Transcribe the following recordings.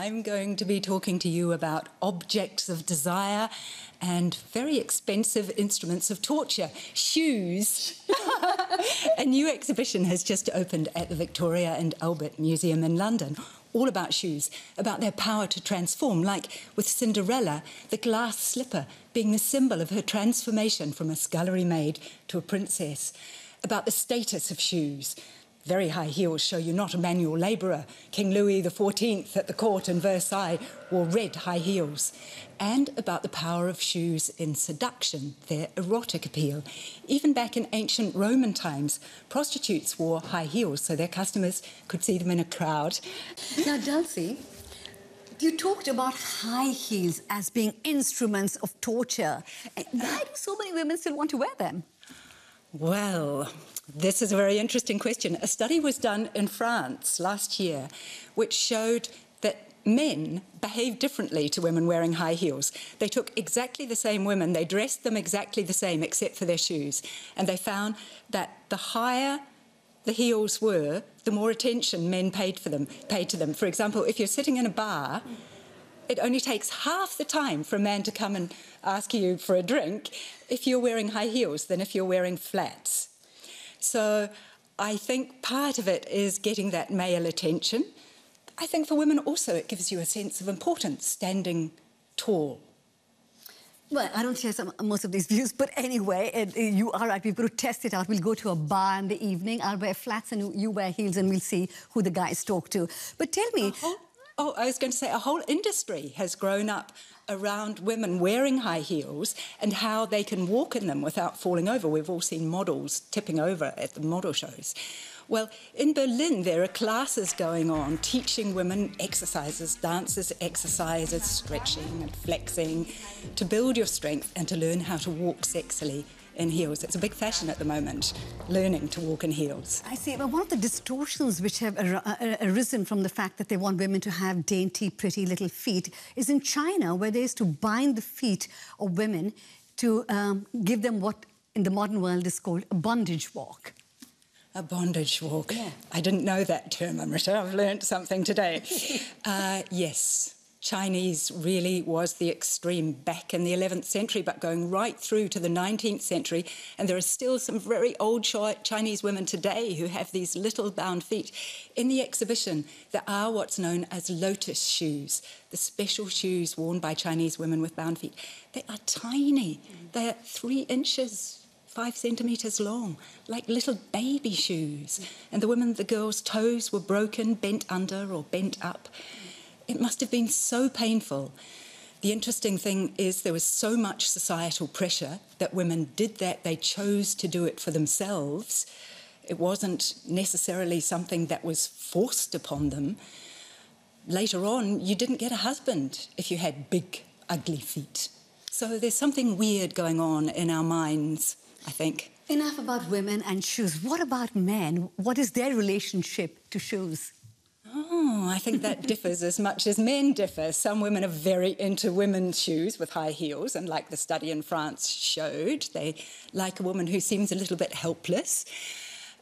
I'm going to be talking to you about objects of desire and very expensive instruments of torture, shoes. A new exhibition has just opened at the Victoria and Albert Museum in London, all about shoes, about their power to transform, like with Cinderella, the glass slipper being the symbol of her transformation from a scullery maid to a princess, about the status of shoes. Very high heels show you're not a manual labourer. King Louis XIV at the court in Versailles wore red high heels. And about the power of shoes in seduction, their erotic appeal. Even back in ancient Roman times, prostitutes wore high heels so their customers could see them in a crowd. Now, Dulcie, you talked about high heels as being instruments of torture. Why do so many women still want to wear them? Well, this is a very interesting question. A study was done in France last year which showed that men behave differently to women wearing high heels. They took exactly the same women, they dressed them exactly the same except for their shoes, and they found that the higher the heels were, the more attention men paid to them. For example, if you're sitting in a bar, it only takes half the time for a man to come and ask you for a drink if you're wearing high heels than if you're wearing flats. So I think part of it is getting that male attention. I think for women also it gives you a sense of importance, standing tall. Well, I don't share most of these views, but anyway, you are right. We've got to test it out. We'll go to a bar in the evening. I'll wear flats and you wear heels, and we'll see who the guys talk to. But tell me... Oh, I was going to say a whole industry has grown up around women wearing high heels and how they can walk in them without falling over. We've all seen models tipping over at the model shows. Well, in Berlin, there are classes going on teaching women exercises, dances, exercises, stretching and flexing to build your strength and to learn how to walk sexily in heels. It's a big fashion at the moment, learning to walk in heels. I see. But one of the distortions which have arisen from the fact that they want women to have dainty, pretty little feet is in China, where they used to bind the feet of women to give them what in the modern world is called a bondage walk. A bondage walk. Yeah. I didn't know that term, Amrita. I've learnt something today. Yes. Chinese really was the extreme back in the 11th century, but going right through to the 19th century. And there are still some very old Chinese women today who have these little bound feet. In the exhibition, there are what's known as lotus shoes, the special shoes worn by Chinese women with bound feet. They are tiny. They are 3 inches, 5 centimetres long, like little baby shoes. And the girls' toes were broken, bent under or bent up. It must have been so painful. The interesting thing is there was so much societal pressure that women did that. They chose to do it for themselves. It wasn't necessarily something that was forced upon them. Later on, you didn't get a husband if you had big, ugly feet. So there's something weird going on in our minds, I think. Enough about women and shoes. What about men? What is their relationship to shoes? Oh, I think that differs as much as men differ. Some women are very into women's shoes with high heels, and like the study in France showed, they like a woman who seems a little bit helpless.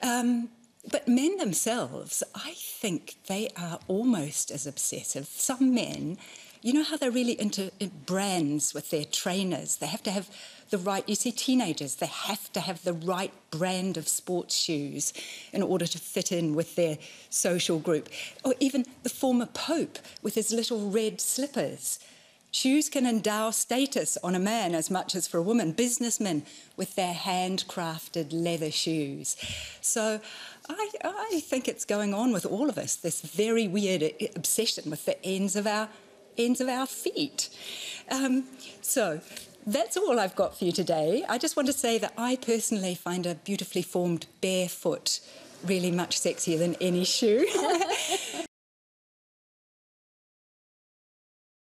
But men themselves, I think they are almost as obsessive. Some men, you know how they're really into brands with their trainers? They have to have the right, you see teenagers, they have to have the right brand of sports shoes in order to fit in with their social group. Or even the former Pope with his little red slippers. Shoes can endow status on a man as much as for a woman. Businessmen with their handcrafted leather shoes. So I think it's going on with all of us, this very weird obsession with the ends of our feet. So that's all I've got for you today. I just want to say that I personally find a beautifully formed bare foot really much sexier than any shoe.